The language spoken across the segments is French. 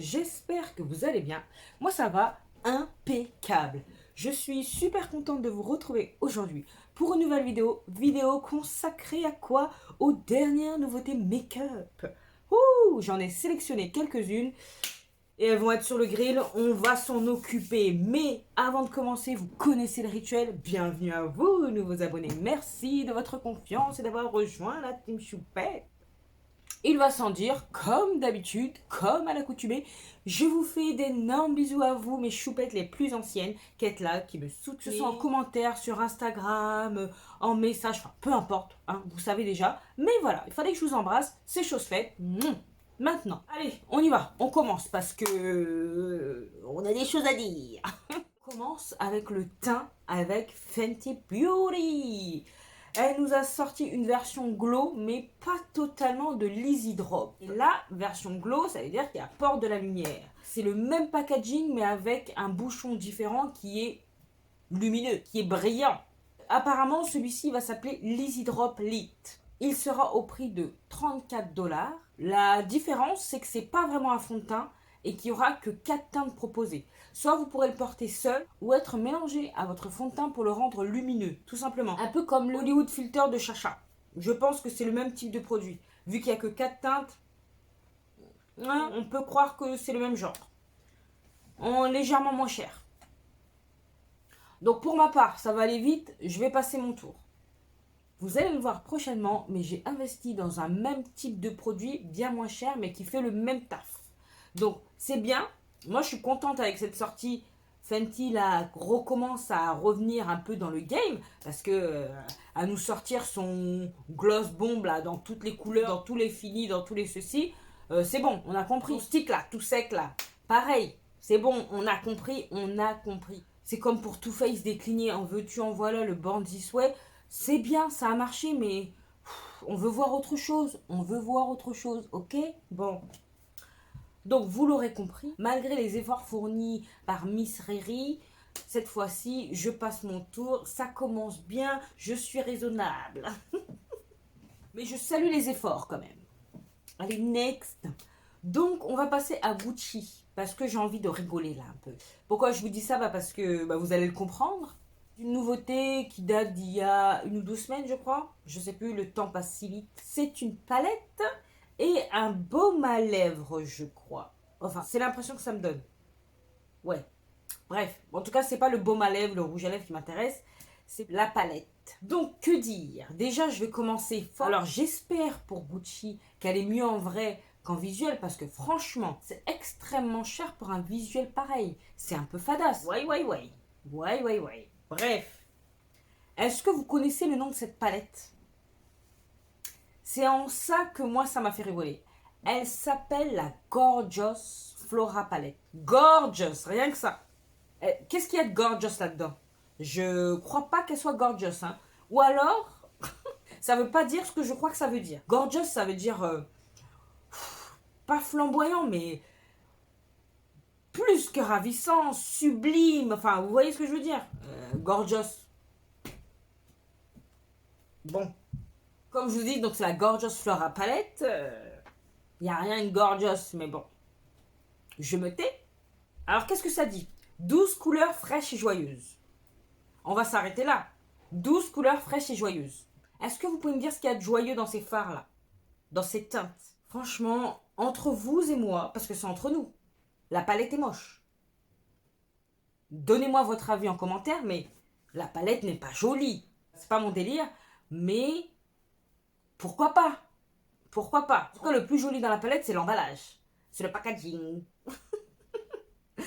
j'espère que vous allez bien. Moi ça va impeccable. Je suis super contente de vous retrouver aujourd'hui pour une nouvelle vidéo consacrée à quoi? Aux dernières nouveautés make-up. Ouh, j'en ai sélectionné quelques-unes et elles vont être sur le grill, on va s'en occuper. Mais avant de commencer, vous connaissez le rituel. Bienvenue à vous, nouveaux abonnés. Merci de votre confiance et d'avoir rejoint la team Choupette. Il va sans dire, comme d'habitude, comme à l'accoutumée, je vous fais d'énormes bisous à vous, mes choupettes les plus anciennes, qui êtes là, qui me soutiennent, que ce soit en commentaire sur Instagram, en message, enfin peu importe, hein, vous savez déjà. Mais voilà, il fallait que je vous embrasse, c'est chose faite. Maintenant, allez, on y va, on commence parce que on a des choses à dire. On commence avec le teint avec Fenty Beauty. Elle nous a sorti une version glow, mais pas totalement de l'Easy Drop. Et la version glow, ça veut dire qu'il apporte de la lumière. C'est le même packaging, mais avec un bouchon différent qui est lumineux, qui est brillant. Apparemment, celui-ci va s'appeler l'Easy Drop Lit. Il sera au prix de 34 $. La différence, c'est que c'est pas vraiment un fond de teint et qu'il n'y aura que 4 teintes proposées. Soit vous pourrez le porter seul ou être mélangé à votre fond de teint pour le rendre lumineux, tout simplement. Un peu comme l'Hollywood Filter de Chacha. Je pense que c'est le même type de produit. Vu qu'il n'y a que 4 teintes, hein, on peut croire que c'est le même genre. Légèrement moins cher. Donc pour ma part, ça va aller vite, je vais passer mon tour. Vous allez le voir prochainement, mais j'ai investi dans un même type de produit, bien moins cher, mais qui fait le même taf. Donc c'est bien. Moi je suis contente avec cette sortie. Fenty là recommence à revenir un peu dans le game parce que à nous sortir son gloss bomb là dans toutes les couleurs, dans tous les finis, dans tous les ceci, c'est bon, on a compris. Son stick là, tout sec là, pareil, c'est bon, on a compris, on a compris. C'est comme pour Too Faced décliné en veux-tu en voilà le Born This Way, c'est bien, ça a marché, mais on veut voir autre chose, ok? Bon. Donc vous l'aurez compris, malgré les efforts fournis par Miss Riri, cette fois-ci, je passe mon tour, ça commence bien, je suis raisonnable. Mais je salue les efforts quand même. Allez, next. Donc on va passer à Gucci, parce que j'ai envie de rigoler là un peu. Pourquoi je vous dis ça? Parce que vous allez le comprendre. Une nouveauté qui date d'il y a 1 ou 2 semaines, je crois. Je sais plus, le temps passe si vite. C'est une palette et un baume à lèvres, je crois. Enfin, c'est l'impression que ça me donne. Ouais. Bref, en tout cas, c'est pas le baume à lèvres, le rouge à lèvres qui m'intéresse, c'est la palette. Donc, que dire? Déjà, je vais commencer fort. Alors, j'espère pour Gucci qu'elle est mieux en vrai qu'en visuel, parce que franchement, c'est extrêmement cher pour un visuel pareil. C'est un peu fadasse. Ouais. Bref. Est-ce que vous connaissez le nom de cette palette? C'est en ça que moi, ça m'a fait rigoler. Elle s'appelle la Gorgeous Flora Palette. Gorgeous, rien que ça. Qu'est-ce qu'il y a de gorgeous là-dedans? Je crois pas qu'elle soit gorgeous, hein. Ou alors, ça veut pas dire ce que je crois que ça veut dire. Gorgeous, ça veut dire pas flamboyant, mais plus que ravissant, sublime. Enfin, vous voyez ce que je veux dire? Gorgeous. Bon. Comme je vous dis, donc c'est la Gorgeous Flora Palette. Il n'y a rien de gorgeous, mais bon. Je me tais. Alors, qu'est-ce que ça dit? 12 couleurs fraîches et joyeuses. On va s'arrêter là. 12 couleurs fraîches et joyeuses. Est-ce que vous pouvez me dire ce qu'il y a de joyeux dans ces fards-là? Dans ces teintes? Franchement, entre vous et moi, parce que c'est entre nous, la palette est moche. Donnez-moi votre avis en commentaire, mais la palette n'est pas jolie. C'est pas mon délire, mais pourquoi pas? Pourquoi pas? En tout cas, le plus joli dans la palette, c'est l'emballage. C'est le packaging.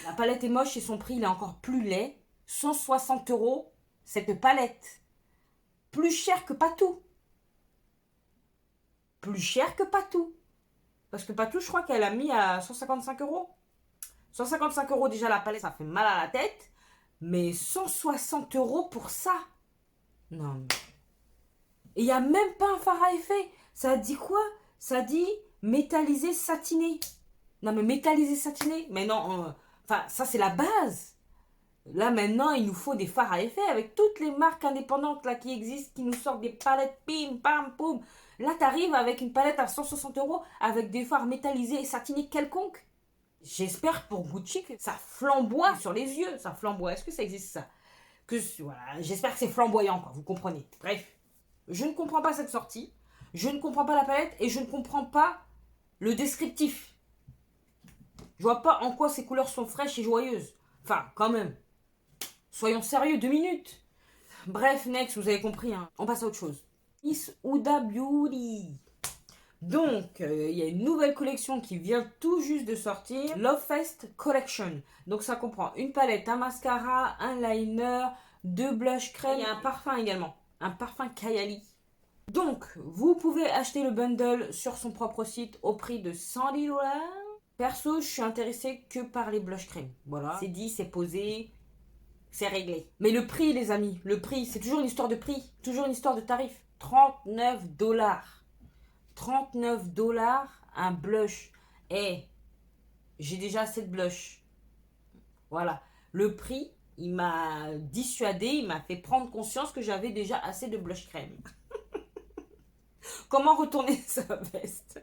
La palette est moche et son prix, il est encore plus laid. 160 €, cette palette. Plus cher que Patou. Plus cher que Patou. Parce que Patou, je crois qu'elle a mis à 155 €. 155 € déjà la palette, ça fait mal à la tête. Mais 160 € pour ça? Non. Et il n'y a même pas un fard à effet. Ça dit quoi? Ça dit métallisé satiné. Non mais métallisé satiné? Mais non, enfin ça c'est la base. Là maintenant il nous faut des fards à effet avec toutes les marques indépendantes là qui existent, qui nous sortent des palettes pim pam poum. Là t'arrives avec une palette à 160 € avec des fards métallisés et satinés quelconques. J'espère pour Gucci que ça flamboie sur les yeux. Ça flamboie. Est-ce que ça existe ça? Voilà, j'espère que c'est flamboyant, quoi. Vous comprenez. Bref, je ne comprends pas cette sortie. Je ne comprends pas la palette et je ne comprends pas le descriptif. Je vois pas en quoi ces couleurs sont fraîches et joyeuses. Enfin, quand même. Soyons sérieux, 2 minutes. Bref, next, vous avez compris. Hein. On passe à autre chose. Miss Huda Beauty. Donc, il y a une nouvelle collection qui vient tout juste de sortir. Love Fest Collection. Donc, ça comprend une palette, un mascara, un liner, 2 blush crème. Il y a un parfum également. Un parfum Kayali. Donc, vous pouvez acheter le bundle sur son propre site au prix de 110 $. Perso, je suis intéressée que par les blush crème. Voilà. C'est dit, c'est posé, c'est réglé. Mais le prix, les amis, le prix, c'est toujours une histoire de prix. Toujours une histoire de tarif. 39 $. 39 $, un blush. Et j'ai déjà assez de blush. Voilà. Le prix, il m'a dissuadé, il m'a fait prendre conscience que j'avais déjà assez de blush crème. Comment retourner sa veste?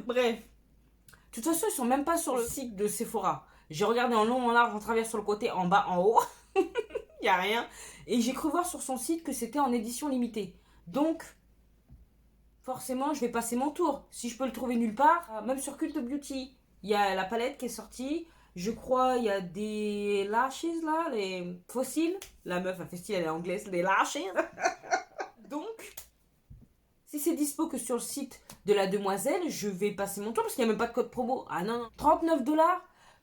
Bref. De toute façon, ils sont même pas sur le site de Sephora. J'ai regardé en long, en large, en travers, sur le côté, en bas, en haut. Il n'y a rien. Et j'ai cru voir sur son site que c'était en édition limitée. Donc, forcément, je vais passer mon tour. Si je peux le trouver nulle part, même sur Cult Beauty, il y a la palette qui est sortie. Je crois il y a des lashes là, les fossiles. La meuf a fait style, elle est anglaise, des lashes. Donc, si c'est dispo que sur le site de la demoiselle, je vais passer mon tour parce qu'il n'y a même pas de code promo. Ah non, non. 39 $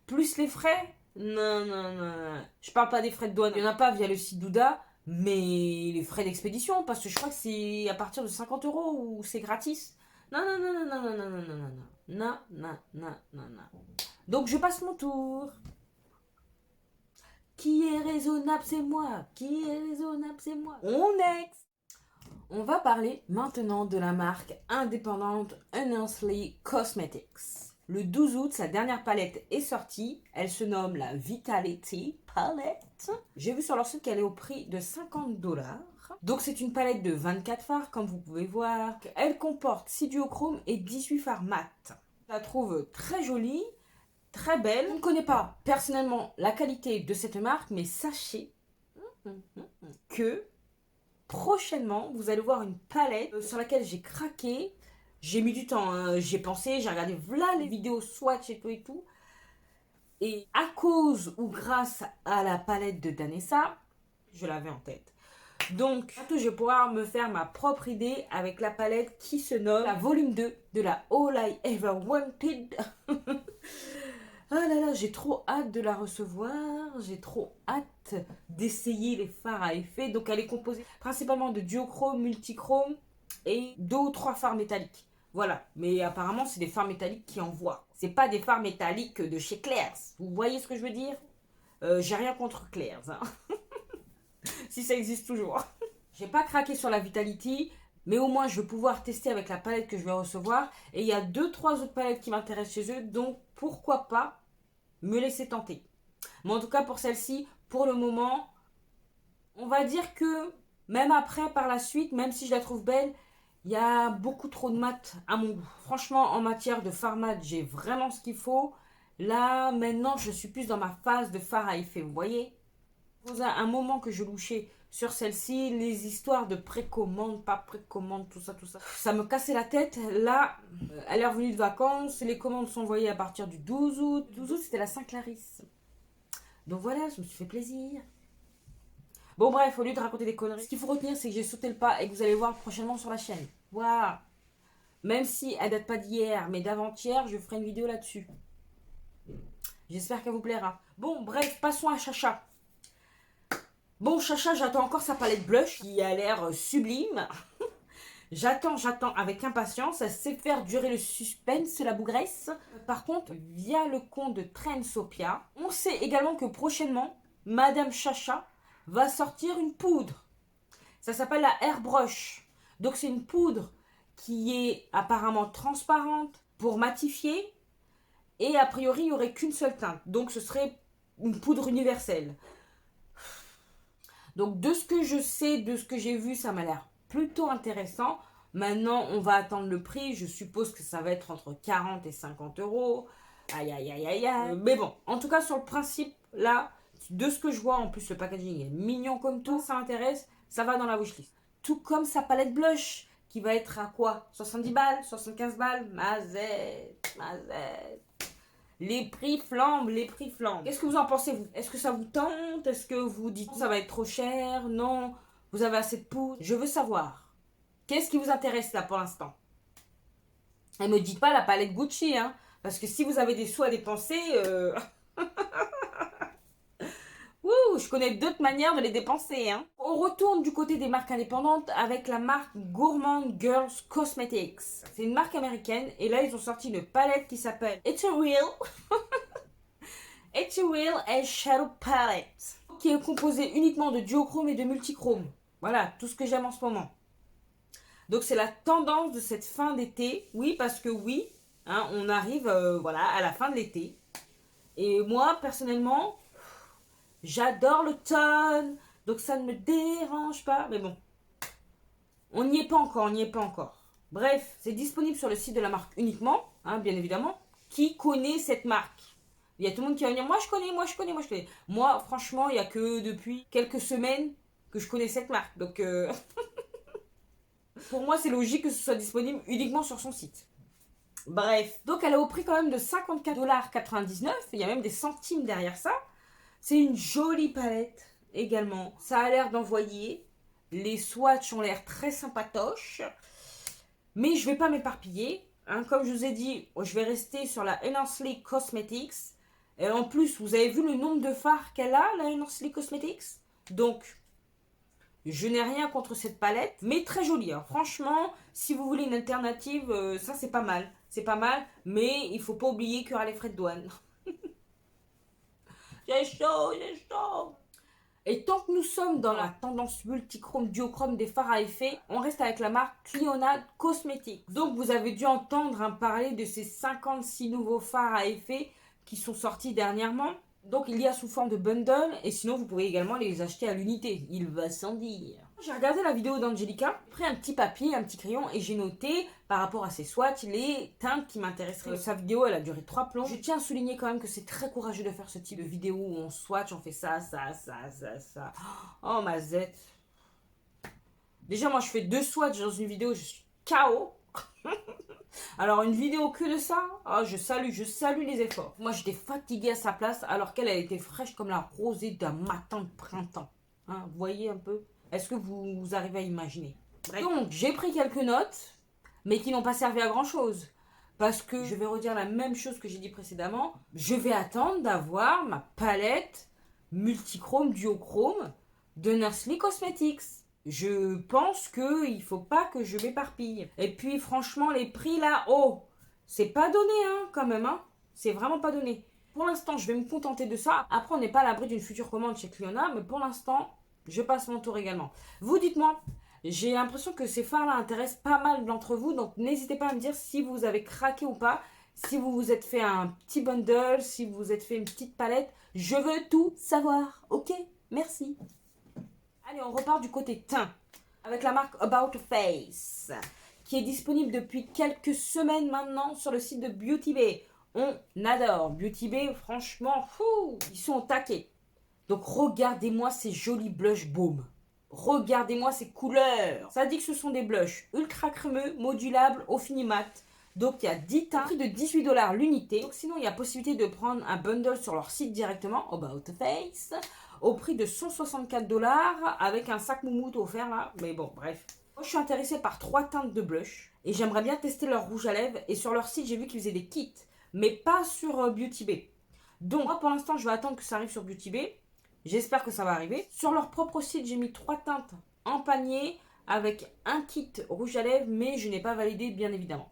plus les frais. Non, non, non, non. Je parle pas des frais de douane. Il n'y en a pas via le site d'Ouda, mais les frais d'expédition, parce que je crois que c'est à partir de 50 € ou c'est gratis. Non, non, non, non, non, non, non, non, non, non, non, non, non, non, non. Donc je passe mon tour. Qui est raisonnable, c'est moi. Qui est raisonnable, c'est moi. On next. On va parler maintenant de la marque indépendante Unearthly Cosmetics. Le 12 août, sa dernière palette est sortie. Elle se nomme la Vitality Palette. J'ai vu sur leur site qu'elle est au prix de 50 $. Donc c'est une palette de 24 fards, comme vous pouvez voir. Elle comporte 6 duochromes et 18 fards mat. Je la trouve très jolie, très belle. Je ne connais pas personnellement la qualité de cette marque, mais sachez que prochainement, vous allez voir une palette sur laquelle j'ai craqué. J'ai mis du temps, hein. J'ai pensé, j'ai regardé voilà les vidéos swatch et tout et tout. Et à cause ou grâce à la palette de Danessa, je l'avais en tête. Donc, bientôt, je vais pouvoir me faire ma propre idée avec la palette qui se nomme la volume 2 de la All I Ever Wanted. Ah là là, j'ai trop hâte de la recevoir, j'ai trop hâte d'essayer les fards à effet. Donc elle est composée principalement de duochrome, multichrome et 2 ou 3 fards métalliques. Voilà, mais apparemment c'est des fards métalliques qui envoient. C'est pas des fards métalliques de chez Claire's. Vous voyez ce que je veux dire? J'ai rien contre Claire's, hein. Si ça existe toujours. J'ai pas craqué sur la Vitality, mais au moins je vais pouvoir tester avec la palette que je vais recevoir. Et il y a 2-3 autres palettes qui m'intéressent chez eux, donc pourquoi pas me laisser tenter. Mais en tout cas pour celle-ci, pour le moment, on va dire que même après, par la suite, même si je la trouve belle, il y a beaucoup trop de mat à mon goût. Franchement, en matière de fard mat, j'ai vraiment ce qu'il faut. Là, maintenant, je suis plus dans ma phase de fard à effet, vous voyez. Ça faisait un moment que je louchais sur celle-ci, les histoires de précommande, pas précommande, tout ça, tout ça. Ça me cassait la tête. Là, elle est revenue de vacances, les commandes sont envoyées à partir du 12 août. 12 août, c'était la Saint-Clarisse. Donc voilà, je me suis fait plaisir. Bon bref, au lieu de raconter des conneries, ce qu'il faut retenir, c'est que j'ai sauté le pas et que vous allez voir prochainement sur la chaîne. Voilà. Même si elle date pas d'hier, mais d'avant-hier, je ferai une vidéo là-dessus. J'espère qu'elle vous plaira. Bon, bref, passons à Chacha. Bon, Chacha, j'attends encore sa palette blush qui a l'air sublime. J'attends avec impatience. Elle sait faire durer le suspense, la bougresse. Par contre, via le compte de Trendsopia, on sait également que prochainement, Madame Chacha va sortir une poudre. Ça s'appelle la Airbrush. Donc c'est une poudre qui est apparemment transparente pour matifier. Et a priori, il n'y aurait qu'une seule teinte. Donc ce serait une poudre universelle. Donc de ce que je sais, de ce que j'ai vu, ça m'a l'air plutôt intéressant. Maintenant, on va attendre le prix. Je suppose que ça va être entre 40 et 50 €. Aïe, aïe, aïe, aïe, aïe. Mais bon, en tout cas, sur le principe, là, de ce que je vois, en plus, le packaging est mignon comme tout. Ça m'intéresse, ça va dans la wishlist. Tout comme sa palette blush, qui va être à quoi? 70 balles, 75 balles. Mazette, mazette. Les prix flambent, les prix flambent. Qu'est-ce que vous en pensez, vous? Est-ce que ça vous tente? Est-ce que vous dites ça va être trop cher? Non? Vous avez assez de poudre? Je veux savoir. Qu'est-ce qui vous intéresse là pour l'instant? Et me dites pas la palette Gucci, hein. Parce que si vous avez des sous à dépenser, ouh, je connais d'autres manières de les dépenser, hein. On retourne du côté des marques indépendantes avec la marque Gourmand Girls Cosmetics. C'est une marque américaine et là ils ont sorti une palette qui s'appelle It's a Real It's a Real Eyeshadow Palette, qui est composée uniquement de duochrome et de multichrome. Voilà, tout ce que j'aime en ce moment. Donc c'est la tendance de cette fin d'été. Oui, parce que oui, hein, on arrive voilà, à la fin de l'été. Et moi, personnellement, j'adore l'automne. Donc ça ne me dérange pas. Mais bon, on n'y est pas encore, on n'y est pas encore. Bref, c'est disponible sur le site de la marque uniquement, hein, bien évidemment. Qui connaît cette marque? Il y a tout le monde qui va venir, moi je connais, moi je connais, moi je connais. Moi, franchement, il n'y a que depuis quelques semaines que je connais cette marque. Donc, pour moi, c'est logique que ce soit disponible uniquement sur son site. Bref, donc elle est au prix quand même de 54,99 $. Il y a même des centimes derrière ça. C'est une jolie palette également. Ça a l'air d'envoyer. Les swatchs ont l'air très sympatoches. Mais je ne vais pas m'éparpiller. Hein. Comme je vous ai dit, je vais rester sur la Enhanced Cosmetics. Et en plus, vous avez vu le nombre de fards qu'elle a, la Enhanced Cosmetics. Donc, je n'ai rien contre cette palette, mais très jolie. Hein. Franchement, si vous voulez une alternative, ça c'est pas mal. C'est pas mal, mais il faut pas oublier qu'il y aura les frais de douane. J'ai chaud, j'ai chaud. Et tant que nous sommes dans la tendance multichrome, duochrome des fards à effet, on reste avec la marque Clionadh Cosmetics. Donc vous avez dû entendre parler de ces 56 nouveaux fards à effet qui sont sortis dernièrement. Donc il y a sous forme de bundle et sinon vous pouvez également les acheter à l'unité. Il va sans dire. J'ai regardé la vidéo d'Angelica, pris un petit papier, un petit crayon et j'ai noté par rapport à ses swatchs les teintes qui m'intéresseraient. Sa vidéo elle a duré 3 plombs. Je tiens à souligner quand même que c'est très courageux de faire ce type de vidéo où on swatch, on fait ça, ça, ça, ça, ça. Oh ma zette. Déjà moi je fais 2 swatchs dans une vidéo, je suis KO. Alors une vidéo que de ça, oh, je salue les efforts. Moi j'étais fatiguée à sa place alors qu'elle était fraîche comme la rosée d'un matin de printemps. Hein, vous voyez un peu? Est-ce que vous arrivez à imaginer? Bref. Donc j'ai pris quelques notes, mais qui n'ont pas servi à grand chose. Parce que je vais redire la même chose que j'ai dit précédemment. Je vais attendre d'avoir ma palette multichrome duochrome de Nursley Cosmetics. Je pense qu'il ne faut pas que je m'éparpille. Et puis franchement, les prix là, oh, c'est pas donné hein, quand même. Hein. C'est vraiment pas donné. Pour l'instant, je vais me contenter de ça. Après, on n'est pas à l'abri d'une future commande chez Clionadh, mais pour l'instant, je passe mon tour également. Vous dites-moi, j'ai l'impression que ces fards-là intéressent pas mal d'entre vous, donc n'hésitez pas à me dire si vous avez craqué ou pas, si vous vous êtes fait un petit bundle, si vous vous êtes fait une petite palette. Je veux tout savoir, ok? Merci. Allez, on repart du côté teint avec la marque About Face qui est disponible depuis quelques semaines maintenant sur le site de Beauty Bay. On adore Beauty Bay, franchement, fou, ils sont au taquet. Donc regardez-moi ces jolis blush baume. Regardez-moi ces couleurs. Ça dit que ce sont des blushs ultra crémeux, modulables, au fini mat. Donc il y a 10 teintes, prix de 18 $ l'unité. Donc sinon il y a possibilité de prendre un bundle sur leur site directement, About Face, au prix de 164 $ avec un sac moumoute offert là. Mais bon, bref. Moi je suis intéressée par 3 teintes de blush et j'aimerais bien tester leur rouge à lèvres. Et sur leur site j'ai vu qu'ils faisaient des kits, mais pas sur Beauty Bay. Donc moi pour l'instant je vais attendre que ça arrive sur Beauty Bay. J'espère que ça va arriver. Sur leur propre site j'ai mis 3 teintes en panier avec un kit rouge à lèvres, mais je n'ai pas validé bien évidemment.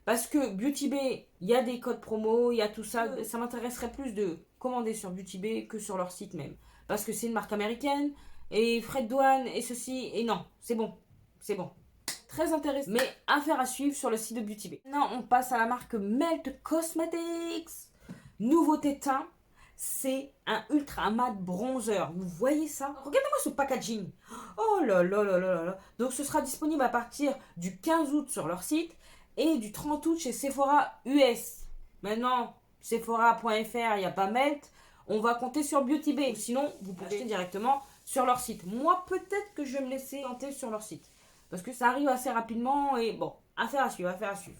Parce que Beauty Bay, il y a des codes promo, il y a tout ça. Ça m'intéresserait plus de commander sur Beauty Bay que sur leur site même. Parce que c'est une marque américaine, et frais de douane, et ceci, et non, c'est bon. C'est bon. Très intéressant. Mais affaire à suivre sur le site de Beauty Bay. Maintenant, on passe à la marque Melt Cosmetics. Nouveauté teint, c'est un ultra mat bronzer. Vous voyez ça? Regardez-moi ce packaging. Oh là là là là là. Donc ce sera disponible à partir du 15 août sur leur site et du 30 août chez Sephora US. Maintenant, Sephora.fr, il n'y a pas Melt, on va compter sur Beauty Bay. Sinon, vous pouvez acheter directement sur leur site. Moi, peut-être que je vais me laisser tenter sur leur site. Parce que ça arrive assez rapidement et bon, affaire à suivre, affaire à suivre.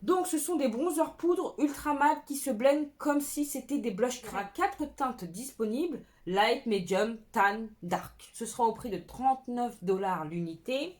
Donc, ce sont des bronzers poudre ultra mat qui se blendent comme si c'était des blush crème. 4 teintes disponibles, light, medium, tan, dark. Ce sera au prix de 39 $ l'unité.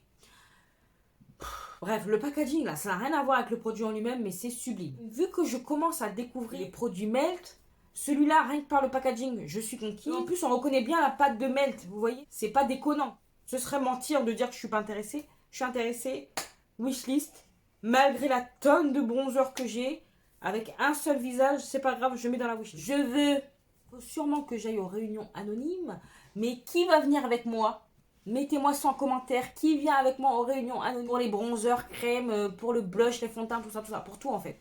Bref, le packaging là, ça n'a rien à voir avec le produit en lui-même, mais c'est sublime. Vu que je commence à découvrir les produits Melt, celui-là, rien que par le packaging, je suis conquis. En plus, on reconnaît bien la pâte de Melt, vous voyez. C'est pas déconnant. Ce serait mentir de dire que je suis pas intéressée. Je suis intéressée. Wishlist. Malgré la tonne de bronzer que j'ai, avec un seul visage, c'est pas grave, je mets dans la wishlist. Je veux. Faut sûrement que j'aille aux réunions anonymes, mais qui va venir avec moi? Mettez-moi ça en commentaire. Qui vient avec moi aux réunions anonymes pour les bronzers, crèmes, pour le blush, les fonds de teint, tout ça, pour tout en fait.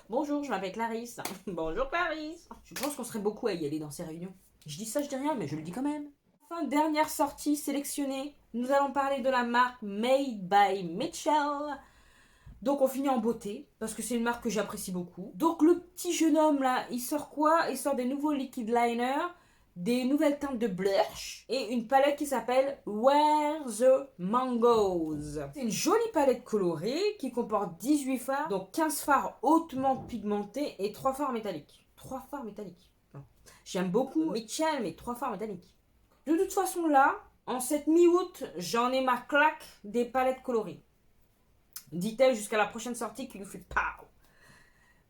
Bonjour, je m'appelle Clarisse. Bonjour Clarisse. Je pense qu'on serait beaucoup à y aller dans ces réunions. Je dis ça, je dis rien, mais je le dis quand même. Enfin, dernière sortie sélectionnée. Nous allons parler de la marque Made by Mitchell. Donc on finit en beauté, parce que c'est une marque que j'apprécie beaucoup. Donc le petit jeune homme là, il sort quoi? Il sort des nouveaux liquid liners, des nouvelles teintes de blush et une palette qui s'appelle Where the Mangoes. C'est une jolie palette colorée qui comporte 18 fards, donc 15 fards hautement pigmentés et 3 fards métalliques. 3 fards métalliques. J'aime beaucoup Mitchell, mais 3 fards métalliques. De toute façon là, en cette mi-août, j'en ai ma claque des palettes colorées. Dit-elle jusqu'à la prochaine sortie qui lui fait pow.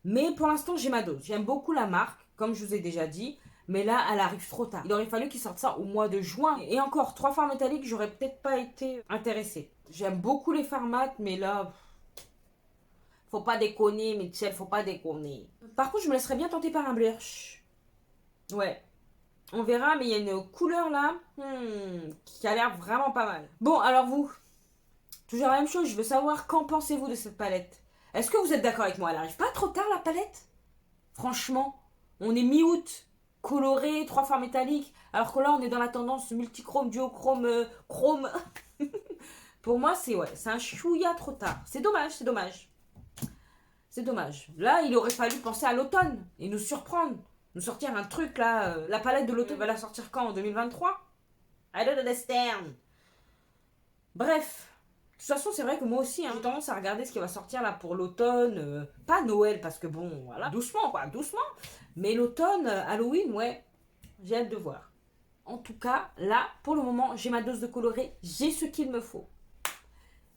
Mais pour l'instant, j'ai ma dose. J'aime beaucoup la marque, comme je vous ai déjà dit. Mais là, elle arrive trop tard. Il aurait fallu qu'ils sortent ça au mois de juin. Et encore, 3 fards métalliques, j'aurais peut-être pas été intéressée. J'aime beaucoup les fards mat, mais là... Faut pas déconner, Mitchell, faut pas déconner. Par contre, je me laisserais bien tenter par un blush. Ouais. On verra, mais il y a une couleur là qui a l'air vraiment pas mal. Bon, alors vous... Toujours la même chose, je veux savoir qu'en pensez-vous de cette palette. Est-ce que vous êtes d'accord avec moi? Elle arrive pas trop tard la palette? Franchement, on est mi-août, coloré, 3 fards métalliques, alors que là on est dans la tendance multichrome, duochrome, chrome. Pour moi c'est un chouïa trop tard. C'est dommage, c'est dommage. C'est dommage. Là il aurait fallu penser à l'automne et nous surprendre. Nous sortir un truc là, la palette de l'automne va la sortir quand? En 2023? I don't understand. Bref. De toute façon, c'est vrai que moi aussi, j'ai tendance à regarder ce qui va sortir là pour l'automne. Pas Noël, parce que bon, voilà, doucement quoi, doucement. Mais l'automne, Halloween, ouais, j'ai hâte de voir. En tout cas, là, pour le moment, j'ai ma dose de coloré, j'ai ce qu'il me faut.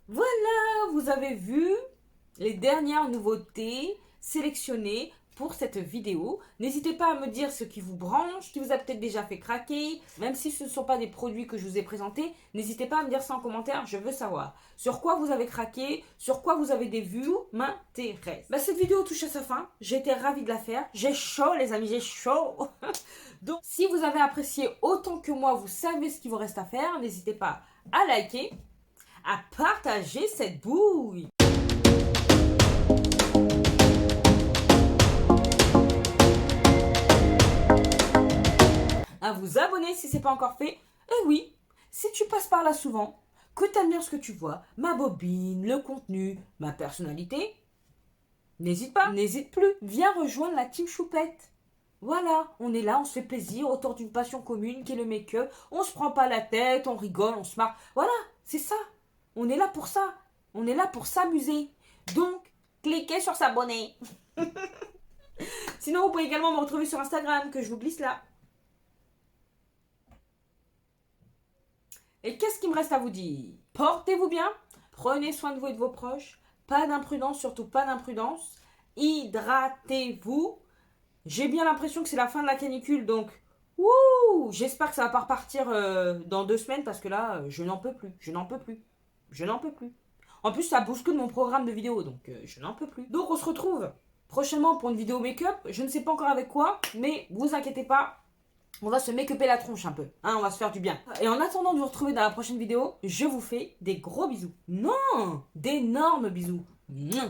Voilà, vous avez vu les dernières nouveautés sélectionnées pour cette vidéo. N'hésitez pas à me dire ce qui vous branche, ce qui vous a peut-être déjà fait craquer. Même si ce ne sont pas des produits que je vous ai présentés, n'hésitez pas à me dire ça en commentaire, je veux savoir. Sur quoi vous avez craqué, sur quoi vous avez des vues, tout m'intéresse. Cette vidéo touche à sa fin, j'ai été ravie de la faire. J'ai chaud les amis, j'ai chaud. Donc si vous avez apprécié autant que moi, vous savez ce qu'il vous reste à faire. N'hésitez pas à liker, à partager cette bouille. À vous abonner si ce n'est pas encore fait. Et oui, si tu passes par là souvent, que tu aimes bien ce que tu vois, ma bobine, le contenu, ma personnalité, n'hésite pas, n'hésite plus, viens rejoindre la team Choupette. Voilà, on est là, on se fait plaisir autour d'une passion commune qui est le make-up, on se prend pas la tête, on rigole, on se marre. Voilà, c'est ça, on est là pour ça, on est là pour s'amuser. Donc, cliquez sur s'abonner. Sinon, vous pouvez également me retrouver sur Instagram que je vous glisse là. Et qu'est-ce qu'il me reste à vous dire? Portez-vous bien, prenez soin de vous et de vos proches, pas d'imprudence, surtout pas d'imprudence, hydratez-vous. J'ai bien l'impression que c'est la fin de la canicule, donc j'espère que ça va pas repartir dans 2 semaines, parce que là, je n'en peux plus, je n'en peux plus, je n'en peux plus. En plus, ça bouscule mon programme de vidéo, donc je n'en peux plus. Donc on se retrouve prochainement pour une vidéo make-up, je ne sais pas encore avec quoi, mais vous inquiétez pas, on va se make-upper la tronche un peu, hein, on va se faire du bien. Et en attendant de vous retrouver dans la prochaine vidéo, je vous fais des gros bisous. Non, d'énormes bisous. Mouah.